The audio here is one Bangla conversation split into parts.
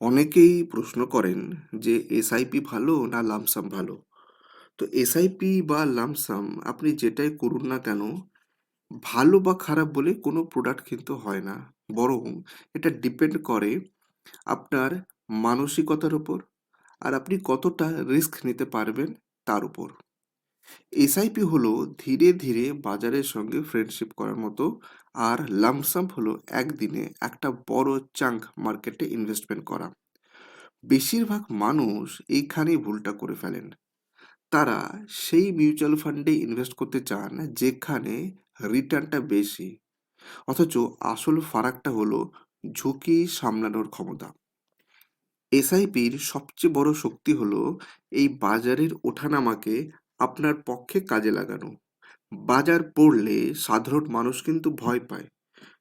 অনেকেই প্রশ্ন করেন যে এসআইপি ভালো না লামসাম ভালো। তো এসআইপি বা লামসাম আপনি যেটাই করুন না কেন, ভালো বা খারাপ বলে কোনো প্রোডাক্ট কিন্তু হয় না। বরং এটা ডিপেন্ড করে আপনার মানসিকতার উপর, আর আপনি কতটা রিস্ক নিতে পারবেন তার উপর। এসআইপি হলো ধীরে ধীরে বাজারের সঙ্গে ফ্রেন্ডশিপ করার মতো, আর লামসাম হলো একদিনে একটা বড় চাঙ্ক মার্কেটে ইনভেস্টমেন্ট করা। বেশিরভাগ মানুষ এইখানেই ভুলটা করে ফেলেন। তারা সেই মিউচুয়াল ফান্ডে ইনভেস্ট করতে চান যেখানে রিটার্নটা বেশি, অথচ আসল ফারাকটা হলো ঝুঁকি সামলানোর ক্ষমতা। এসআইপির সবচেয়ে বড় শক্তি হলো এই বাজারের ওঠানামাকে আপনার পক্ষে কাজে লাগানো। বাজার পড়লে সাধারণ মানুষ কিন্তু ভয় পায়,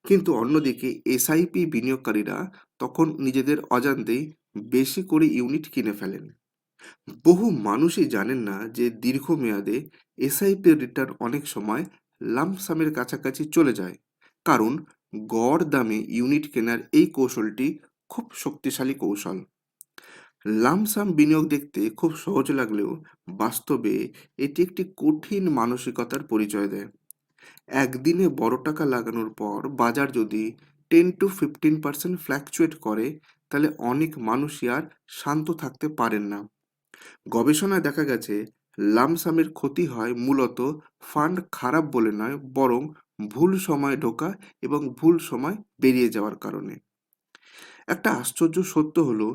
কিন্তু অন্যদিকে এসআইপি বিনিয়োগকারীরা তখন নিজেদের অজান্তেই বেশি করে ইউনিট কিনে ফেলেন। বহু মানুষই জানেন না যে দীর্ঘমেয়াদে এসআইপির রিটার্ন অনেক সময় লামসামের কাছাকাছি চলে যায়, কারণ গড় দামে ইউনিট কেনার এই কৌশলটি খুব শক্তিশালী কৌশল। লামসাম বিনিয়োগ দেখতে খুব সহজ লাগলেও বাস্তবে এটি একটি কঠিন মানসিকতার পরিচয় দেয়। একদিনে বড় টাকা লাগানোর পর বাজার যদি 10 to 15% ফ্ল্যাকচুয়েট করে, তাহলে অনেক মানুষই আর শান্ত থাকতে পারেন না। গবেষণায় দেখা গেছে লামসামের ক্ষতি হয় মূলত ফান্ড খারাপ বলে নয়, বরং ভুল সময়ে ঢোকা এবং ভুল সময় বেরিয়ে যাওয়ার কারণে। একটা আশ্চর্য সত্য হলো,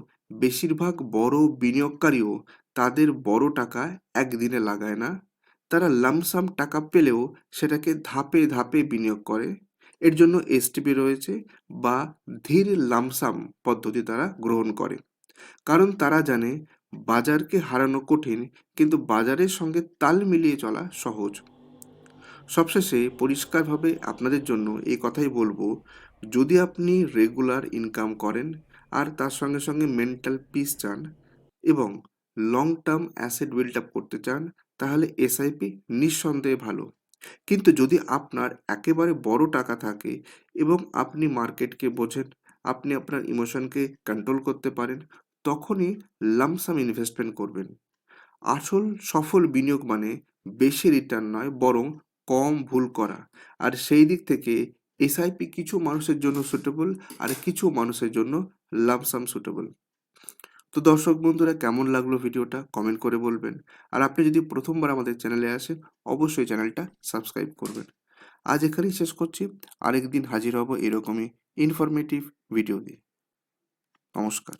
বেশিরভাগ বড় বিনিয়োগকারীও তাদের বড় টাকা একদিনে লাগায় না। তারা লামসাম টাকা পেলেও সেটাকে ধাপে ধাপে বিনিয়োগ করে। এর জন্য এসটিপি রয়েছে, বা ধীর লামসাম পদ্ধতি তারা গ্রহণ করে। কারণ তারা জানে বাজারকে হারানো কঠিন, কিন্তু বাজারের সঙ্গে তাল মিলিয়ে চলা সহজ। সবশেষে পরিষ্কারভাবে আপনাদের জন্য এই কথাই বলবো, যদি আপনি রেগুলার ইনকাম করেন আর তার সঙ্গে সঙ্গে মেন্টাল পিস চান এবং long term asset build up করতে চান, তাহলে এসআইপি নিঃসন্দেহে ভালো। কিন্তু যদি আপনার একেবারে বড় টাকা থাকে এবং আপনি মার্কেটকে বোঝেন, আপনি আপনার ইমোশনকে কন্ট্রোল করতে পারেন, তখনই লামসাম ইনভেস্টমেন্ট করবেন। আসল সফল বিনিয়োগ মানে বেশি রিটার্ন নয়, বরং কম ভুল করা। আর সেই দিক থেকে এসআইপি কিছু মানুষের জন্য সুটেবল, আর কিছু মানুষের জন্য লামসাম সুটেবল। তো দর্শক বন্ধুরা, কেমন লাগলো ভিডিওটা কমেন্ট করে বলবেন। আর আপনি যদি প্রথমবার আমাদের চ্যানেলে আসেন, অবশ্যই চ্যানেলটা সাবস্ক্রাইব করবেন। আজ এখানেই শেষ করছি। আরেকদিন হাজির হব এরকমই ইনফরমেটিভ ভিডিও দিয়ে। নমস্কার।